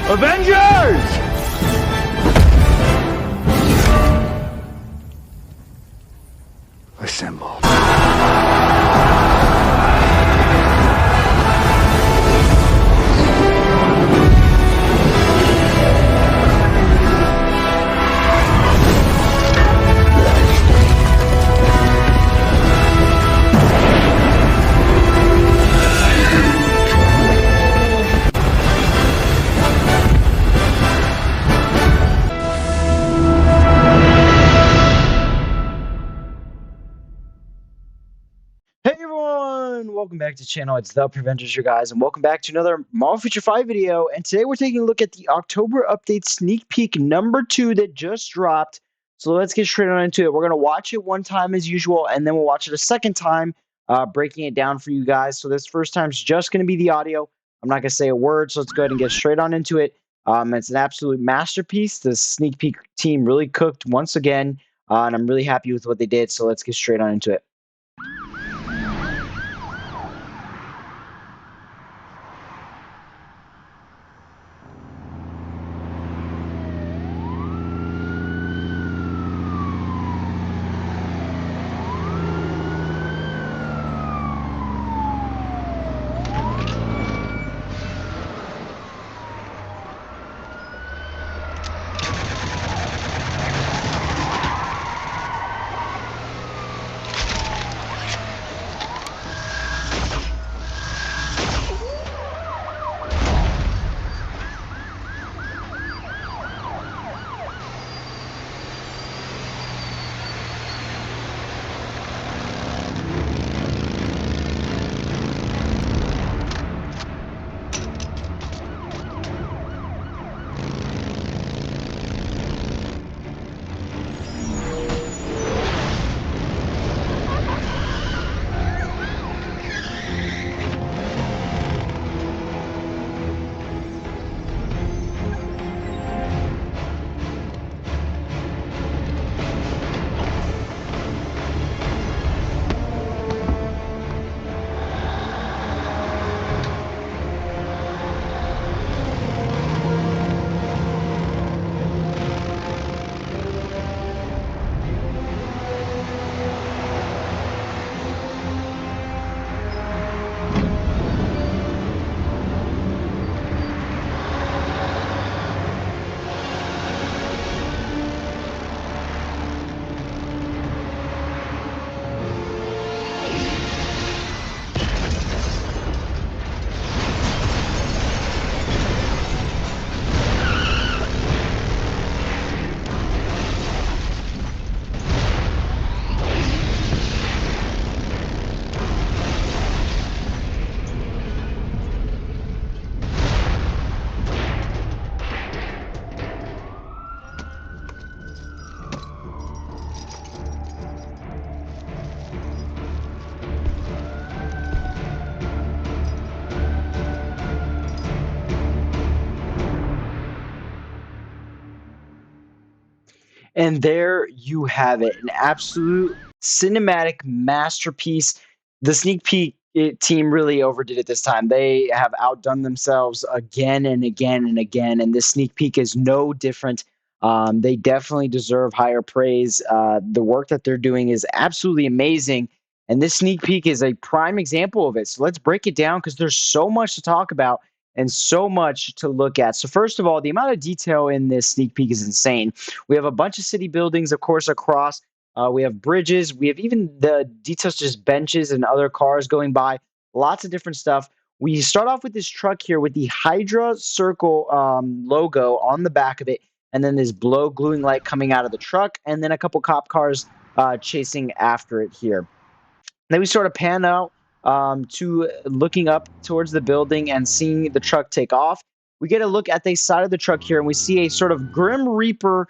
Avengers! Assemble. Hey everyone! Welcome back to the channel. It's The Preventers, your guys, and welcome back to another Marvel Future 5 video. And today we're taking a look at the October update sneak peek number 2 that just dropped. So let's get straight on into it. We're going to watch it one time as usual, and then we'll watch it a second time, breaking it down for you guys. So this first time is just going to be the audio. I'm not going to say a word, so let's go ahead and get straight on into it. It's an absolute masterpiece. The sneak peek team really cooked once again, and I'm really happy with what they did. So let's get straight on into it. And there you have it, an absolute cinematic masterpiece. The sneak peek team really overdid it this time. They have outdone themselves again and again and again, and this sneak peek is no different. They definitely deserve higher praise. The work that they're doing is absolutely amazing, and this sneak peek is a prime example of it. So let's break it down because there's so much to talk about and so much to look at. So first of all, the amount of detail in this sneak peek is insane. We have a bunch of city buildings, of course, across. We have bridges. We have even the details, just benches and other cars going by. Lots of different stuff. We start off with this truck here with the Hydra Circle logo on the back of it, and then this blow gluing light coming out of the truck, and then a couple cop cars chasing after it here. Then we sort of pan out to looking up towards the building and seeing the truck take off. We get a look at the side of the truck here, and we see a sort of Grim Reaper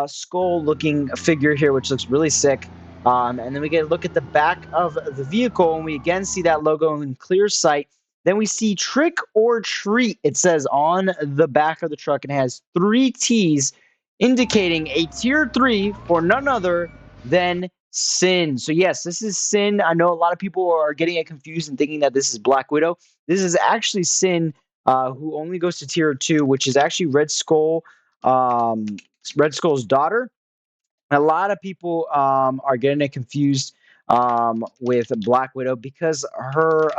skull-looking figure here, which looks really sick. And then we get a look at the back of the vehicle, and we again see that logo in clear sight. Then we see Trick or Treat, it says on the back of the truck, and has 3 T's, indicating a tier 3 for none other than Sin. So yes, this is Sin. I know a lot of people are getting it confused and thinking that this is Black Widow. This is actually Sin. who only goes to tier 2, which is actually um, Red Skull's daughter. A lot of people are getting it confused with Black Widow because her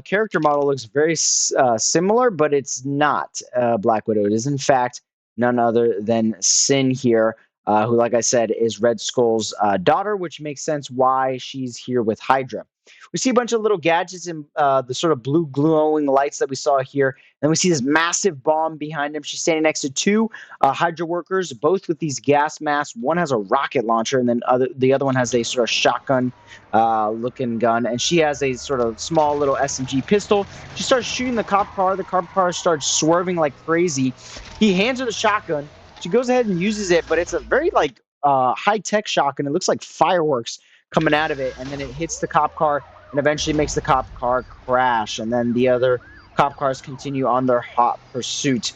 character model looks very similar, but it's not Black Widow. It is in fact none other than Sin here, who, like I said, is Red Skull's daughter, which makes sense why she's here with Hydra. We see a bunch of little gadgets and the sort of blue glowing lights that we saw here. Then we see this massive bomb behind him. She's standing next to two Hydra workers, both with these gas masks. One has a rocket launcher, and then the other one has a sort of shotgun looking gun. And she has a sort of small little SMG pistol. She starts shooting the cop car. The cop car starts swerving like crazy. He hands her the shotgun. She goes ahead and uses it, but it's a very like high-tech shotgun. It looks like fireworks coming out of it, and then it hits the cop car and eventually makes the cop car crash. And then the other cop cars continue on their hot pursuit.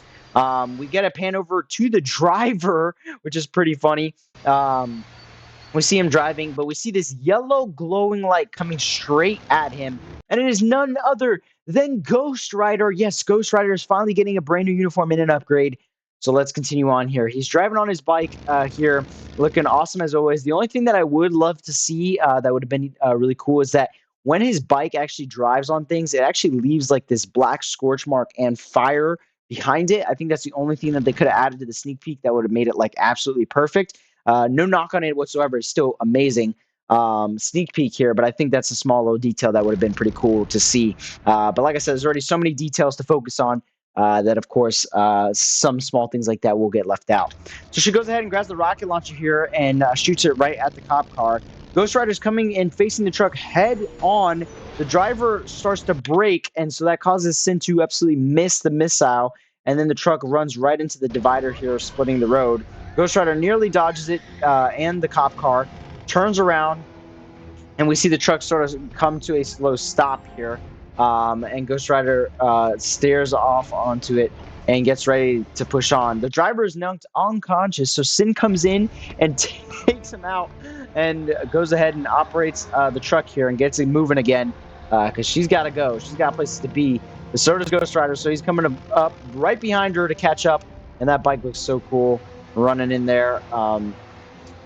We get a pan over to the driver, which is pretty funny. We see him driving, but we see this yellow glowing light coming straight at him. And it is none other than Ghost Rider. Yes, Ghost Rider is finally getting a brand new uniform and an upgrade. So let's continue on here. He's driving on his bike here, looking awesome as always. The only thing that I would love to see that would have been really cool is that when his bike actually drives on things, it actually leaves like this black scorch mark and fire behind it. I think that's the only thing that they could have added to the sneak peek that would have made it like absolutely perfect. No knock on it whatsoever. It's still amazing sneak peek here, but I think that's a small little detail that would have been pretty cool to see. But like I said, there's already so many details to focus on that, of course, some small things like that will get left out. So she goes ahead and grabs the rocket launcher here and shoots it right at the cop car. Ghost Rider's coming and facing the truck head on. The driver starts to brake, and so that causes Sin to absolutely miss the missile, and then the truck runs right into the divider here, splitting the road. Ghost Rider nearly dodges it and the cop car, turns around, and we see the truck sort of come to a slow stop here. And Ghost Rider stares off onto it and gets ready to push on. The driver is knocked unconscious, so Sin comes in and takes him out and goes ahead and operates the truck here and gets it moving again because she's got to go. She's got places to be. But so does Ghost Rider, so he's coming up right behind her to catch up, and that bike looks so cool running in there.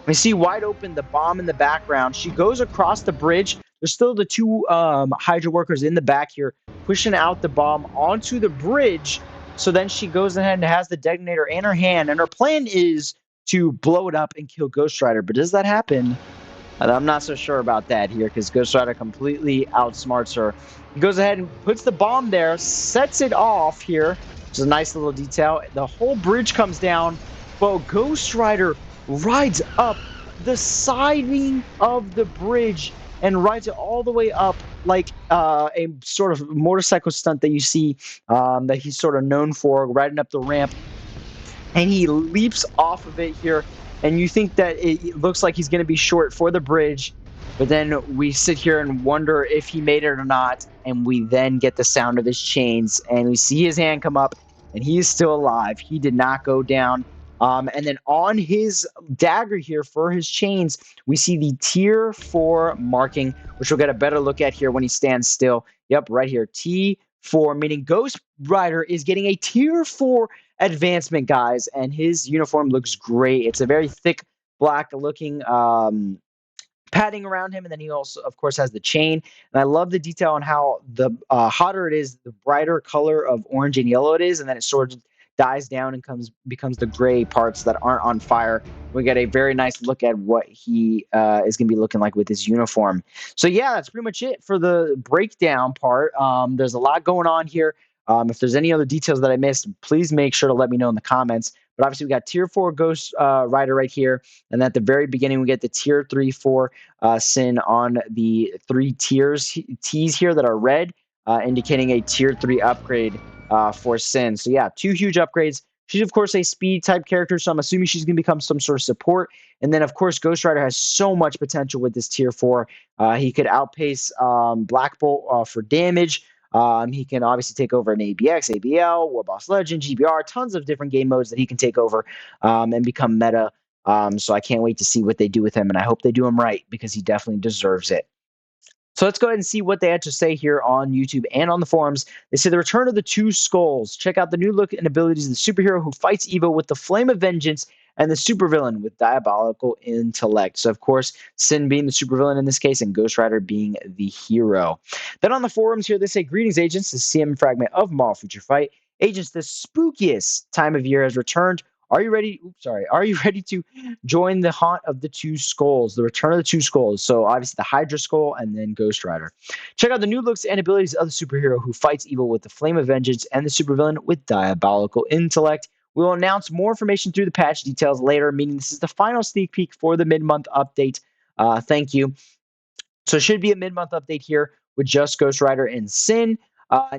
We see wide open the bomb in the background. She goes across the bridge. There's still the two Hydra workers in the back here pushing out the bomb onto the bridge. So then she goes ahead and has the detonator in her hand. And her plan is to blow it up and kill Ghost Rider. But does that happen? I'm not so sure about that here because Ghost Rider completely outsmarts her. He goes ahead and puts the bomb there, sets it off here, which is a nice little detail. The whole bridge comes down, but Ghost Rider rides up the siding of the bridge and rides it all the way up like a sort of motorcycle stunt that you see that he's sort of known for, riding up the ramp. And he leaps off of it here, and you think that it looks like he's going to be short for the bridge, but then we sit here and wonder if he made it or not, and we then get the sound of his chains, and we see his hand come up, and he is still alive. He did not go down. And then on his dagger here for his chains, we see the tier 4 marking, which we'll get a better look at here when he stands still. Yep, right here, T4, meaning Ghost Rider is getting a tier 4 advancement, guys, and his uniform looks great. It's a very thick black looking padding around him, and then he also, of course, has the chain. And I love the detail on how the hotter it is, the brighter color of orange and yellow it is, and then it sort of dies down and becomes the gray parts that aren't on fire. We get a very nice look at what he is going to be looking like with his uniform. So yeah, that's pretty much it for the breakdown part. There's a lot going on here. If there's any other details that I missed, please make sure to let me know in the comments. But obviously, we got tier 4 Ghost Rider right here. And at the very beginning, we get the tier 3 for Sin on the 3 T's here that are red, indicating a tier 3 upgrade for Sin. So yeah, 2 huge upgrades. She's, of course, a speed type character, so I'm assuming she's going to become some sort of support. And then, of course, Ghost Rider has so much potential with this tier 4. He could outpace Black Bolt for damage. He can obviously take over an ABX, ABL, War Boss Legend, GBR, tons of different game modes that he can take over and become meta. So I can't wait to see what they do with him, and I hope they do him right because he definitely deserves it. So let's go ahead and see what they had to say here on YouTube and on the forums. They say the return of the two skulls. Check out the new look and abilities of the superhero who fights evil with the flame of vengeance and the supervillain with diabolical intellect. So, of course, Sin being the supervillain in this case and Ghost Rider being the hero. Then on the forums here, they say, greetings, agents. This is CM fragment of Mall Future Fight. Agents, the spookiest time of year has returned. Are you ready? Oops, sorry. Are you ready to join the haunt of the two skulls, the return of the two skulls? So obviously the Hydra skull and then Ghost Rider. Check out the new looks and abilities of the superhero who fights evil with the flame of vengeance and the supervillain with diabolical intellect. We will announce more information through the patch details later, meaning this is the final sneak peek for the mid-month update. Thank you. So it should be a mid-month update here with just Ghost Rider and Sin.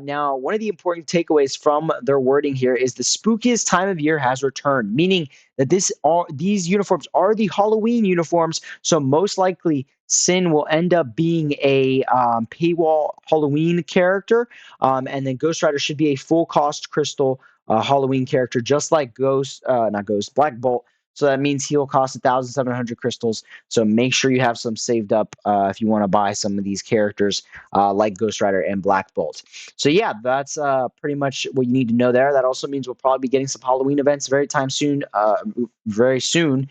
Now, one of the important takeaways from their wording here is the spookiest time of year has returned, meaning that these uniforms are the Halloween uniforms. So most likely, Sin will end up being a paywall Halloween character, and then Ghost Rider should be a full cost crystal Halloween character, just like Black Bolt. So that means he'll cost 1,700 crystals. So make sure you have some saved up if you want to buy some of these characters like Ghost Rider and Black Bolt. So yeah, that's pretty much what you need to know there. That also means we'll probably be getting some Halloween events very soon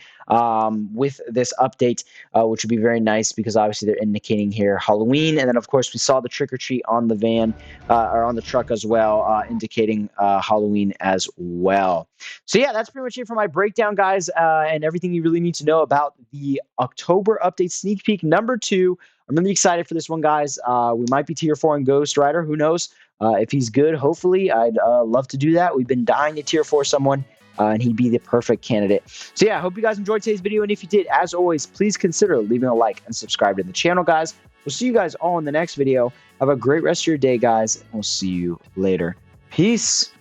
with this update, which would be very nice because obviously they're indicating here Halloween. And then, of course, we saw the trick or treat on the van or on the truck as well, indicating Halloween as well. So yeah, that's pretty much it for my breakdown, guys, and everything you really need to know about the October update sneak peek number 2. I'm really excited for this one, guys. We might be tier 4 in Ghost Rider. Who knows? If he's good, hopefully, I'd love to do that. We've been dying to tier 4 someone, and he'd be the perfect candidate. So yeah, I hope you guys enjoyed today's video, and if you did, as always, please consider leaving a like and subscribe to the channel, guys. We'll see you guys all in the next video. Have a great rest of your day, guys, and we'll see you later. Peace.